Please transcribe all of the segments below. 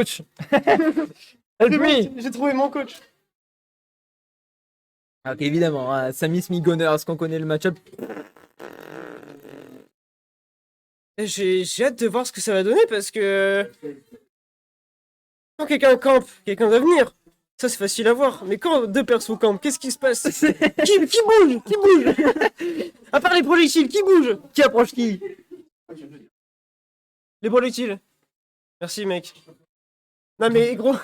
Coach. Help me. J'ai trouvé mon coach. Ok, évidemment, hein, Samus Migoners, qu'on connaît le match-up. J'ai hâte de voir ce que ça va donner parce que... Quand quelqu'un campe, quelqu'un doit venir. Ça c'est facile à voir. Mais quand deux persos campent, qu'est-ce qui se passe? Qui bouge? Qui bouge? À part les projectiles, qui bouge? Qui approche qui? Les projectiles. Merci mec. Non mais gros,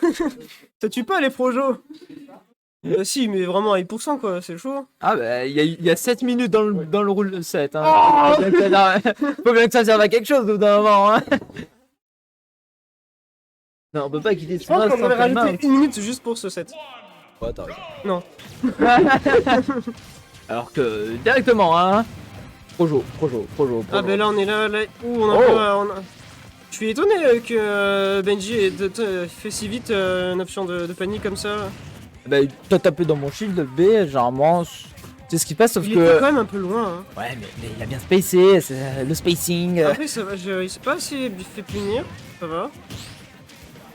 ça tue pas les projos. Si, mais vraiment à 8% quoi, c'est chaud. Ah bah, il y a 7 minutes dans le rôle 7. Hein. Oh Faut bien que ça serve à quelque chose au bout d'un moment. Hein. Non, on peut pas quitter Je pense qu'on aurait rajouté 1 minute juste pour ce set. Ouais, t'as raison. Non. Alors que, directement, hein. Projo. Ah bah là on est là, ouh, on a Oh. Je suis étonné que Benji ait fait si vite une option de panique comme ça. Bah, t'as tapé dans mon shield B, généralement, c'est ce qui passe, sauf Il que... était quand même un peu loin. Hein. Ouais, mais il a bien spacé, c'est le spacing. Après, ça va, il s'est pas assez fait punir, ça va.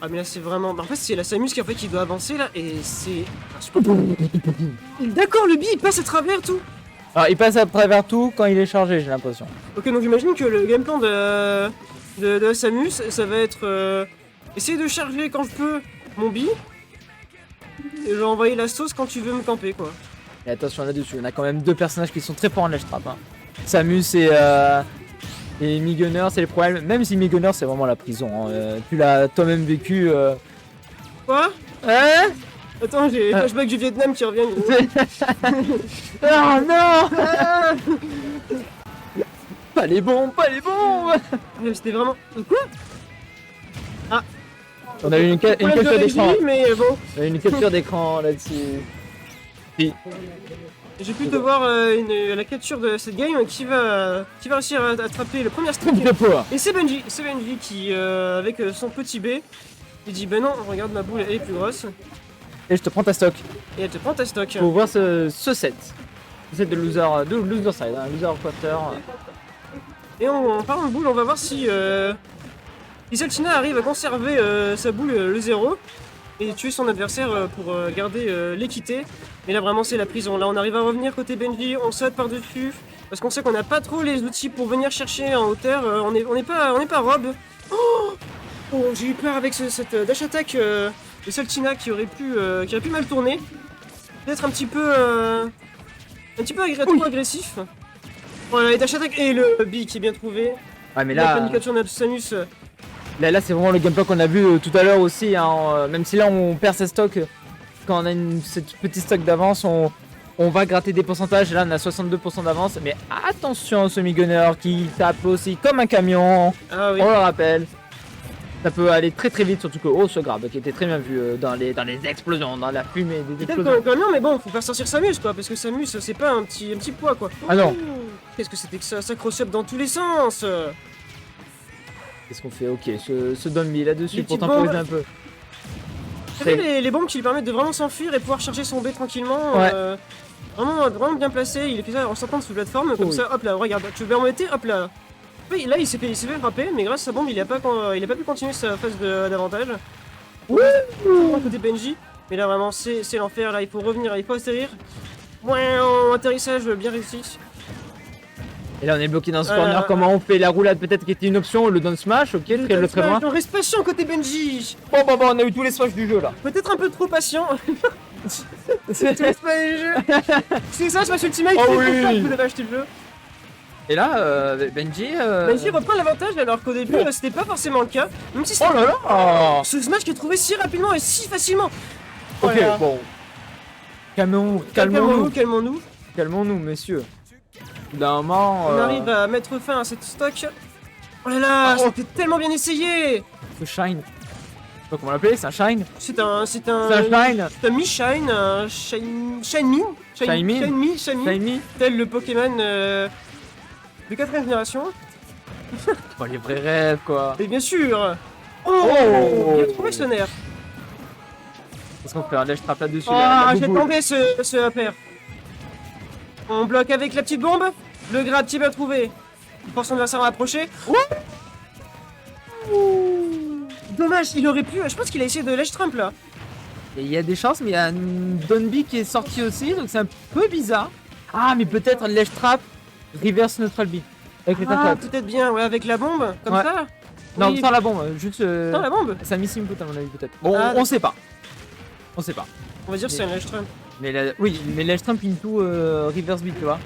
Ah, mais là, c'est vraiment. En fait, c'est la Samus qui doit avancer là, et c'est. D'accord, le bi il passe à travers tout. Alors, il passe à travers tout quand il est chargé, j'ai l'impression. Ok, donc j'imagine que le game plan de la Samus, ça va être. Essayer de charger quand je peux mon bi. Et je vais envoyer la sauce quand tu veux me camper, quoi. Et attention là-dessus, on a quand même deux personnages qui sont très forts en ledge trap. Hein. Samus et Migunner, c'est les problèmes. Même si Migunner, c'est vraiment la prison. Hein. Tu l'as toi-même vécu. Quoi? Hein? Attends, j'ai les flashbacks du Vietnam qui reviennent. Oh non! Pas les bombes, pas les bombes! C'était vraiment. Quoi? On a eu une capture d'écran. Mais bon. On a eu une capture d'écran là-dessus. Si. J'ai pu te voir la capture de cette game qui va réussir à attraper le premier stick. De poids. Et c'est Benji qui, avec son petit B, il dit ben non, regarde ma boule, elle est plus grosse. Et je te prends ta stock. Et elle te prend ta stock. Faut voir ce set. Ce set de loser side, hein, loser quarter. Et en parlant de boule, on va voir si Isaltina arrive à conserver sa boule le 0 et tuer son adversaire pour garder l'équité. Mais là vraiment c'est la prison. Là on arrive à revenir côté Benji, on saute par dessus parce qu'on sait qu'on n'a pas trop les outils pour venir chercher en hauteur. On n'est pas Rob. Oh, j'ai eu peur avec cette dash attack de Saltina qui aurait pu mal tourner. Peut-être un petit peu trop agressif. Voilà les dash attack et le B qui est bien trouvé. Ouais mais La là, panication de Samus. là c'est vraiment le gameplay qu'on a vu tout à l'heure aussi. Hein, même si là on perd ses stocks, quand on a cette petite stock d'avance, on va gratter des pourcentages. Et là on a 62% d'avance. Mais attention ce Migunner qui tape aussi comme un camion. Ah oui. On le rappelle. Ça peut aller très très vite, surtout que ce grab qui était très bien vu dans les explosions, dans la fumée des Peut-être explosions. quand même, mais bon, faut faire sortir Samus quoi, parce que Samus c'est pas un petit poids quoi. Ah non. Qu'est-ce que c'était que ça cross-up dans tous les sens. Qu'est-ce qu'on fait? Ok, ce Dombi là-dessus Les pour petites temporiser bombes. un peu. T'as vu les bombes qui lui permettent de vraiment s'enfuir et pouvoir charger son B tranquillement. Ouais. Vraiment bien placé, il est fait ça en sortant de sous plateforme, comme Oui. ça, hop là, regarde, tu veux remonter, hop là. Oui, là il s'est fait frapper, mais grâce à sa bombe il a pas pu continuer sa phase d'avantage. Côté Benji, mais là vraiment c'est l'enfer, là il faut revenir, il faut atterrir. Atterrissage bien réussi. Et là on est bloqué dans ce corner, comment on fait la roulade peut-être qui était une option, le down smash, ok, très très loin. On reste patient côté Benji. Bon, on a eu tous les smash du jeu là. Peut-être un peu trop patient. Tu restes pas les jeux. C'est ça, Smash Ultimate, Oh c'est oui. pour ça que vous avez acheté le jeu. Et là, Benji... Benji reprend l'avantage alors qu'au début c'était pas forcément le cas. Même si Oh là là. ce smash qui est trouvé si rapidement et si facilement. Ok, Voilà. bon. Calmons-nous, messieurs. D'un moment... On arrive à mettre fin à cette stock. Oh là là, c'était tellement bien essayé. Ce shine. Je sais pas comment l'appeler, c'est un shine. C'est un C'est un shine. C'est un mi-shine, un shine Shiny. tel le Pokémon de 4ème génération. Bon, les vrais rêves quoi. Et bien sûr. Oh. Il a trouvé ce nerf. Est-ce qu'on fait un ledge trap là-dessus Oh, j'ai tombé ce APR. On bloque avec la petite bombe. Le grab qui va trouver. Il force son adversaire à approcher. Dommage, il aurait pu. Je pense qu'il a essayé de lèche Trump là. Et il y a des chances, mais il y a un Donby qui est sorti aussi, donc c'est un peu bizarre. Ah, mais peut-être Ledge Trap, Reverse Neutral Beat. Avec les Ah, tacles. peut-être bien, ouais, avec la bombe, comme Ouais. ça. Non, Oui. sans la bombe, juste. Sans la bombe. C'est un missing input à mon avis, peut-être. Bon, Ah, on sait pas. On sait pas. On va dire que c'est un lèche Trump. Mais oui, mais Ledge Trap into Reverse Beat, tu vois.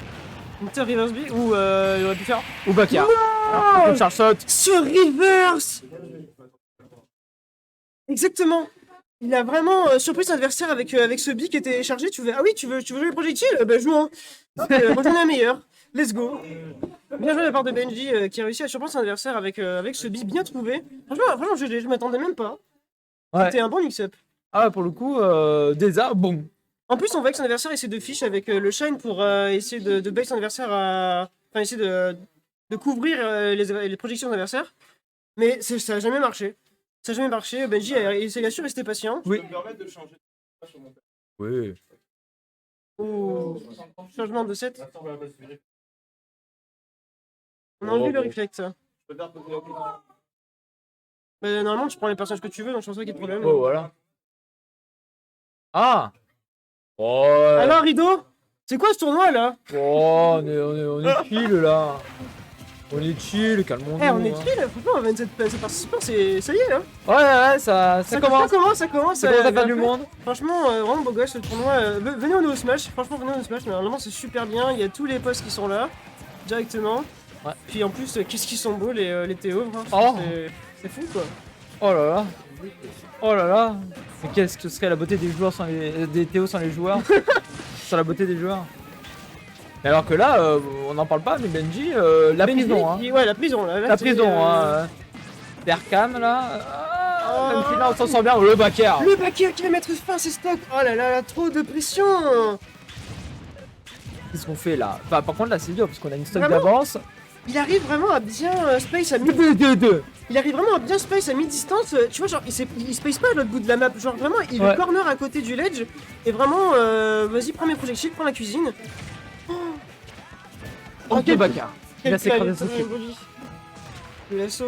Inter reverse B ou il aurait pu faire. Ou Backyard. Non, Charge shot. ce reverse. Exactement. Il a vraiment surpris son adversaire avec ce bi qui était chargé. Tu veux, ah oui, tu veux jouer les projectiles? Bah jouons. Rejoins la meilleure. Let's go. Bien joué de la part de Benji qui a réussi à surprendre son adversaire avec ce bi bien trouvé. Franchement, je m'attendais même pas. Ouais. C'était un bon mix-up. Ah, pour le coup, Deza, bon. En plus, on voit que son adversaire essaie de fiche avec le shine pour essayer de bait son adversaire à. Enfin, essayer de couvrir les projections de l'adversaire. Mais ça n'a jamais marché. Ça n'a jamais marché. Benji, il a su rester patient. Oui. Je peux me permettre de changer de sur mon téléphone. Oui. Oh, changement de set. Attends, on va passer vérifier. On a enlevé le bon. reflect. Je peux te poser la question. Mais normalement, tu prends les personnages que tu veux, donc je pense pas qu'il y ait de problème. Oh, voilà. Ah. Oh. Alors, Rideau, c'est quoi ce tournoi là? Oh, on est chill là. On est chill, calmons-nous. Eh, on est hein. chill, franchement, 27 participants, ça y est, hein. Ouais, ça commence. Ça commence. Ça commence à faire du monde. Franchement, vraiment beau gosse le tournoi. Venez au No Smash, franchement, venez au No Smash. Normalement, c'est super bien. Il y a tous les postes qui sont là, directement. Ouais. Puis en plus, qu'est-ce qu'ils sont beaux les Théo, hein. Oh. C'est fou quoi. Oh là là. Oh là là. Mais qu'est-ce que serait la beauté des joueurs sans des Théo sans les joueurs? Sans la beauté des joueurs. Mais alors que là, on n'en parle pas, mais Benji, la Benji, prison, hein. Ouais, la prison là. La prison, hein. Berkham là. Même si là on s'en sort bien, le backer. Le backer qui va mettre fin à ses stocks. Oh là là, trop de pression. Qu'est-ce qu'on fait là? Enfin, par contre là c'est dur parce qu'on a une stock Vraiment d'avance. Il arrive vraiment à bien space à mid. Il arrive vraiment à bien space à mi-distance. Tu vois, genre, il space pas à l'autre bout de la map. Genre, vraiment, il est Ouais. corner à côté du ledge. Et vraiment, vas-y, prends mes projectiles, prends la cuisine. Oh, quel backer. Il a Quel sécrété son play, kill. joli. Le lasso.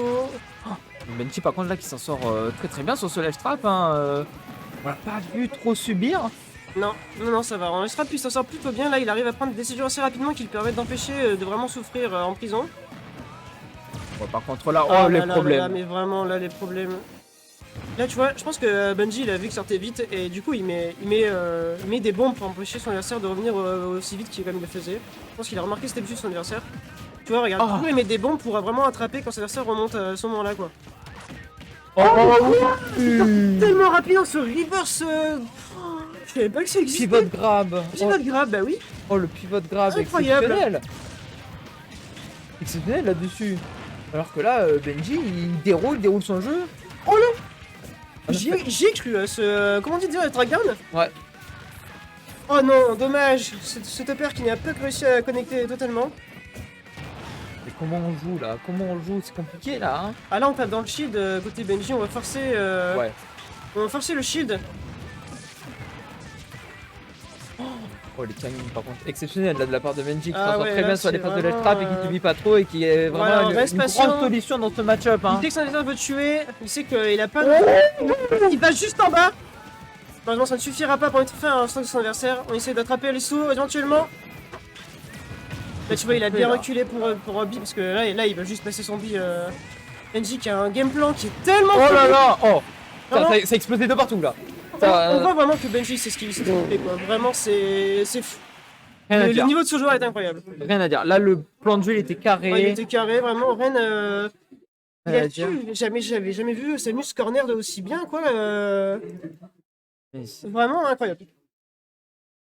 Benji par contre là qui s'en sort très bien sur ce ledge trap. Hein, on l'a pas vu trop subir. Non, ça va. On laissera puis s'en sort plutôt bien. Là, il arrive à prendre des décisions assez rapidement qui lui permettent d'empêcher de vraiment souffrir en prison. Bon, par contre là, Ah les là là problèmes. là, mais vraiment, là, les problèmes. Là, tu vois, je pense que Bungie, il a vu que sortait vite et du coup, il met des bombes pour empêcher son adversaire de revenir aussi vite qu'il comme il le faisait. Je pense qu'il a remarqué cette habitude de son adversaire. Tu vois, regarde, Oh. toujours il met des bombes pour vraiment attraper quand son adversaire remonte à ce moment-là, quoi. Tellement rapide dans ce reverse. Je savais pas que ça existait. Pivot grab. Pivot grab, bah oui. Oh le pivot grab Incroyable. exceptionnel. Exceptionnel là-dessus. Alors que là, Benji il déroule son jeu. Oh là. J'y ai cru à ce. Comment on dit déjà, le track down? Ouais. Oh non, dommage. Ce topper qui n'a pas réussi à connecter totalement. Mais comment on joue là? Comment on joue? C'est compliqué là. Hein. Ah là on tape dans le shield côté Benji, on va forcer Ouais. on va forcer le shield. Oh les timings par contre exceptionnels là de la part de Benji qui Ah s'en sort ouais, très là, bien sur les c'est phases de ledge vraiment, trap et qui subit pas trop et qui est vraiment Voilà, on reste une patient. grande solution dans ce match-up. Hein. Dès que son adversaire veut tuer, il sait qu'il a pas de... Il va juste en bas. Malheureusement ça ne suffira pas pour mettre fin à un stock de son adversaire. On essaie d'attraper les sauts éventuellement. Là tu vois il a bien reculé pour B parce que là il va juste passer son B. Benji qui a un game plan qui est tellement Oh là fou. là. Oh. Vraiment. Ça a explosé de partout là. On voit vraiment que Benji c'est ce qu'il fait quoi. Vraiment c'est fou. Rien à Le dire. niveau de ce joueur est incroyable. Rien à dire. Là le plan de jeu il était carré. Ouais, il était carré, vraiment. Ren, il Rien a à dire. tué. J'avais jamais vu Samus corner de aussi bien, quoi. Mais c'est- Vraiment incroyable.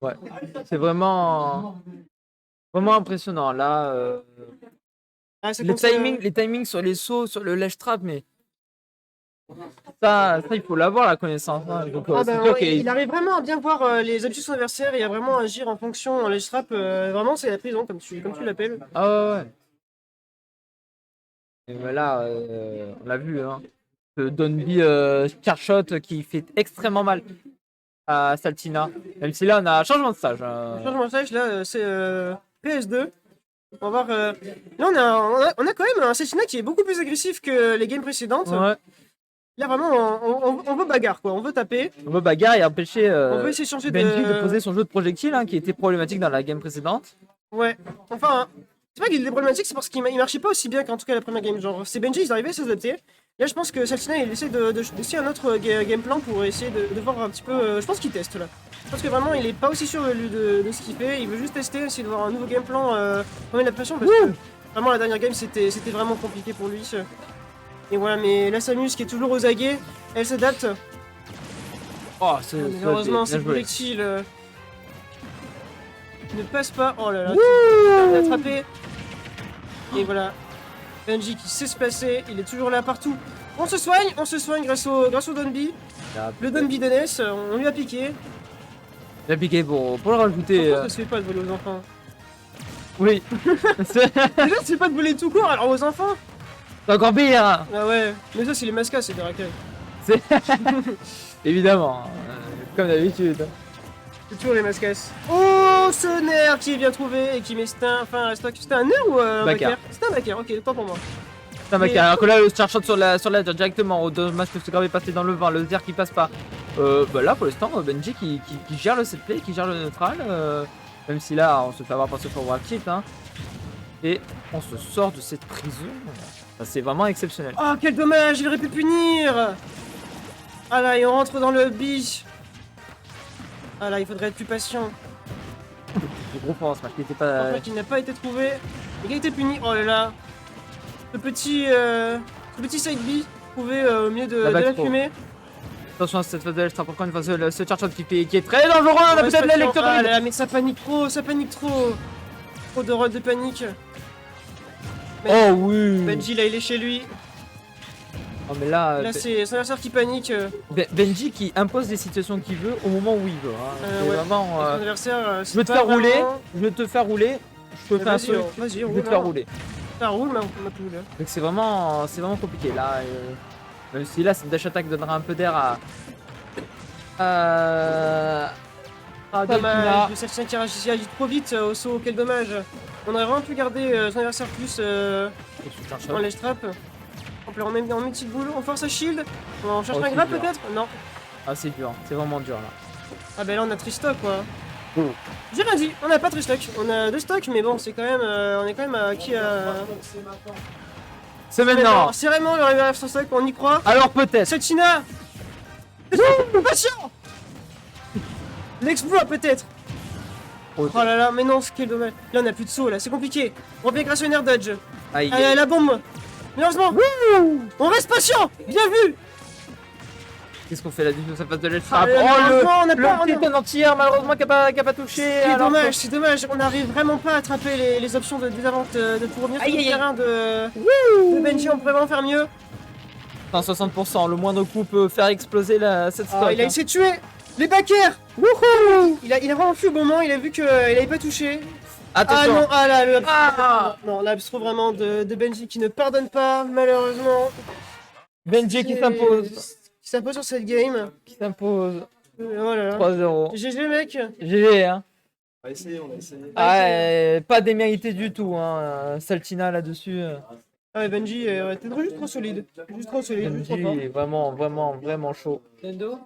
Ouais. C'est vraiment impressionnant là. Ah, ça Les commence à- timings sur les sauts, sur le ledge trap, mais ça il faut l'avoir la connaissance. Hein. Donc, Ah, c'est bah, sûr ouais, qu'il il arrive vraiment à bien voir les habitudes de son adversaire et à vraiment agir en fonction. Les straps, vraiment, c'est la prison, comme tu l'appelles. Ah ouais. Et ben là, on l'a vu, hein. Ce Donby Carshot qui fait extrêmement mal à Saltina. Même si là, on a un changement de stage. Changement de stage, là, c'est PS2. On va voir. Là, on a quand même un Setsuna qui est beaucoup plus agressif que les games précédentes. Ouais. Là, vraiment, on veut bagarre, quoi. On veut taper. On veut bagarre et empêcher On veut essayer de changer Benji de de... poser son jeu de projectile hein, qui était problématique dans la game précédente. Ouais. Enfin, hein, c'est pas qu'il est problématique, c'est parce qu'il marchait pas aussi bien qu'en tout cas la première game. Genre, c'est Benji, ils arrivaient à s'adapter. Là, je pense que Saltina, il essaie d'essayer un autre game plan pour essayer de voir un petit peu... je pense qu'il teste, là. Je pense que vraiment, il est pas aussi sûr lui, de ce qu'il fait. Il veut juste tester, essayer de voir un nouveau game plan. Remettre la pression, parce que vraiment, la dernière game, c'était vraiment compliqué pour lui. Et voilà, mais la Samus, qui est toujours aux aguets, elle s'adapte. Oh, c'est Malheureusement, bien ce joué. projectile ne passe pas. Oh là là, il l'a attrapé. Et voilà, Benji qui sait se placer, il est toujours là partout. On se soigne grâce au Donby. Le Donby d'Enes, on lui a piqué. Il a piqué pour le rajouter. Pourquoi ça se fait pas de voler aux enfants? Oui. C'est Déjà, c'est pas de voler tout court, alors aux enfants? encore pire. Hein. Ah ouais, mais ça, c'est les mascas, c'est des racailles. C'est évidemment, comme d'habitude. C'est toujours les mascas. Oh, ce nerf qui est bien trouvé et qui met un stock. C'était un nerf ou un Backer. backer? C'était un backer, ok, tant pour moi. Putain, mec, Mais- alors que là, le star shot sur la directement, au dommage que ce grave est passé dans le vent, le Zer qui passe pas. Bah là, pour l'instant, Benji qui gère le set play, qui gère le neutral, même si là, on se fait avoir par ce forward kit, hein. Et on se sort de cette prison. Enfin, c'est vraiment exceptionnel. Oh, quel dommage, il aurait pu punir. Ah là, et on rentre dans le biche. Ah là, il faudrait être plus patient. C'est gros fort, ce match qui était En pas. fait, il n'a pas été trouvé. Il a été puni. Oh là là. Ce petit side B trouvé au milieu de la back throw. fumée. Attention à cette phase de l'extra, encore une fois, ce charge shot qui est très dangereux. On a Reste peut-être patient. l'électro. Ah là là, mais ça panique trop, Trop de rôle de panique. Oh oui. Benji, là, il est chez lui. Oh, mais là, Là, c'est son adversaire qui panique. Benji qui impose les situations qu'il veut au moment où il veut. Hein. C'est Ouais. vraiment. Son adversaire, Je veux te faire rouler, je veux te faire rouler, je te fais un Vas-y, truc, vas-y, je vais roule. te faire rouler. Ça roule, ma poule. Donc c'est vraiment compliqué là. Même si là, cette dash attack donnera un peu d'air à Ah, dommage, le Celtien qui réagit trop vite au saut, quel dommage. On aurait vraiment pu garder son adversaire plus en ledge trap. Hop là, on met une petite boule, on force un shield. On cherche Oh, un c'est grab dur. peut-être? Non. Ah c'est dur, c'est vraiment dur là. Ah bah là on a Tristock quoi. Oh. J'ai rien dit, on a pas Tristock. On a 2 stocks mais bon c'est quand même. On est quand même à qui C'est maintenant. C'est vraiment le reverse sur stock, on y croit. Alors peut-être. Celtina. Patient. L'exploit peut-être. Oh là là, mais non, quel dommage. Là on a plus de saut là, c'est compliqué. On revient grâce au Air Dodge. Aïe. Allez, la bombe. Malheureusement. On reste patient. Bien vu. Qu'est-ce qu'on fait là du coup ça passe de l'être Ah, oh le malheureusement, on a petit entier malheureusement qui a pas touché. C'est alors dommage, c'est dommage, on n'arrive vraiment pas à attraper les options de désavantage de pour revenir sur Aïe, le aïe, terrain de Benji, on pourrait vraiment faire mieux. Enfin, 60%, le moindre coup peut faire exploser cette stock. Ah, il a hein. essayé de tuer les backers. Wouhou. Il a vraiment fui au moment, il a vu qu'il avait pas touché. Ah Attention. non, ah là, le Ah non, l'abstro vraiment de Benji qui ne pardonne pas, malheureusement. Benji qui s'impose. Qui s'impose sur cette game. Qui s'impose. Oh là là. 3-0. GG mec. GG hein. On a essayé, on a essayé. Ah, pas démérité du tout, hein. Saltina là-dessus. Ah ouais, Benji, t'es juste trop solide. Juste trop solide, juste trop fort. Benji est vraiment chaud. Nintendo